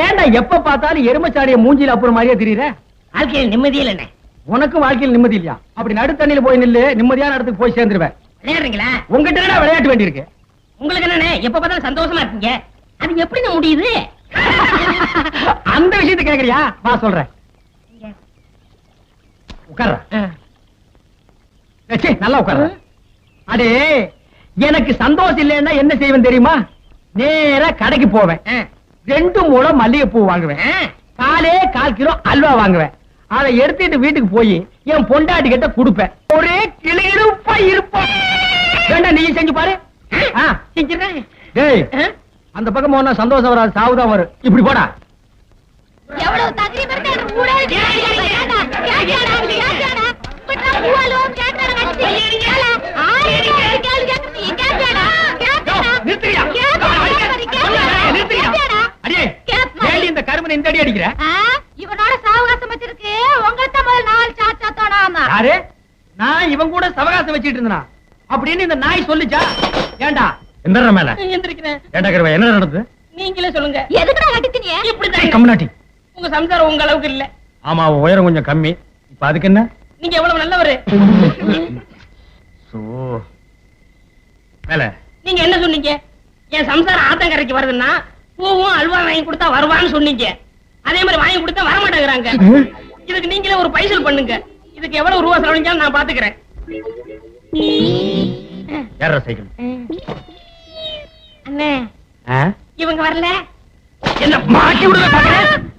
ஏன்டா எப்ப பார்த்தாலும் எருமச்சாடிய மூஞ்சில அப்புறம் மாதிரியே தெரியுற? வாழ்க்கையில் நிம்மதி இல்ல. உனக்கும் வாழ்க்கையில் நிம்மதி இல்லையா? அப்படி நடுத்தண்ணில போய் நில்லு, நிம்மதியான இடத்துக்கு போய் சேர்ந்துருவேன். விளையாடுறீங்களா? உங்ககிட்ட விளையாட்டு வேண்டி இருக்கு. உங்களுக்கு என்னண்ணே எப்ப பார்த்தாலும் சந்தோஷமா இருக்கீங்க, அது எப்படி முடியுது? அந்த விஷயத்தை கேக்குறியா? வா சொல்றேன். உட்கார்ற. நல்லா உட்கார்ற. அடே, எனக்கு சந்தோஷம் இல்லைன்னா என்ன செய்வேன் தெரியுமா? நேரா கடைக்கு போவேன், 2 முழம் மல்லிகைப்பூ வாங்குவேன், 4 கிலோ அல்வா வாங்குவேன். அதை எடுத்துட்டு வீட்டுக்கு போய் என் பொண்டாட்டி கிட்ட கொடுப்பேன். ஒரே கிளியிருப்பா இருப்பா. வேண்டாம், நீ செஞ்சு பாரு. செஞ்சிடறேன். டேய், அந்த பக்கம் போனா சந்தோஷம் வராது, சாவுதான் வரும். இப்படி போடா. எவ்வளவு தகுதி பெற்ற ஊரே கேட்டாடா கேட்டாடா கேட்டாடா பட்டா பூவாலும் கேட்டாடா கட்டி கேள ஆயிரம் கேளு கேட்டு கேட்டாடா கேட்டாடா நிறுத்துறியா? நிறுத்துறியா? அடியே, ஏண்டி இந்த கருமனை இந்த அடி அடிக்கிற? இவனோட சாவகாசம் வச்சிருக்கு, உங்கள்ட்ட முதல் 4 சாச்சா தோணாம. யாரு? நான் இவன் கூட சவகாசம் வச்சிட்டு இருந்தனா அப்படின்னு இந்த நாய் சொல்லுச்சா? ஏண்டா எந்தற மேல எந்திரிக்கிறேன். ஏண்டா கருவா, என்ன நடந்தது? நீங்களே சொல்லுங்க. எதுக்குடா கட்டித்தீங்க? இப்படிதான் கம்னாட்டி. உங்க சம்சாரம் உங்க அளவுக்கு இல்ல. ஆமா, உயரம் கொஞ்சம் கம்மி. இப்ப அதுக்கு என்ன? நீங்க எவ்வளவு நல்லவரு. மேல நீங்க என்ன சொன்னீங்க? என் சம்சாரம் ஆத்தங்கரைக்கு வருதுன்னா பூவும் அல்வா வாங்கி கொடுத்தா வருவான்னு சொன்னீங்க. அதே மாதிரி வாங்கி கொடுத்தா வர மாட்டேங்கிறாங்க. இதுக்கு நீங்களே ஒரு பைசல் பண்ணுங்க. இதுக்கு எவ்வளவு ரூபா செலவழிஞ்சாலும் நான் பாத்துக்கிறேன். யாரா சைக்கிள்? அண்ணே, இவங்க வரல. என்ன மாட்டி விடுங்க பாக்குறேன்.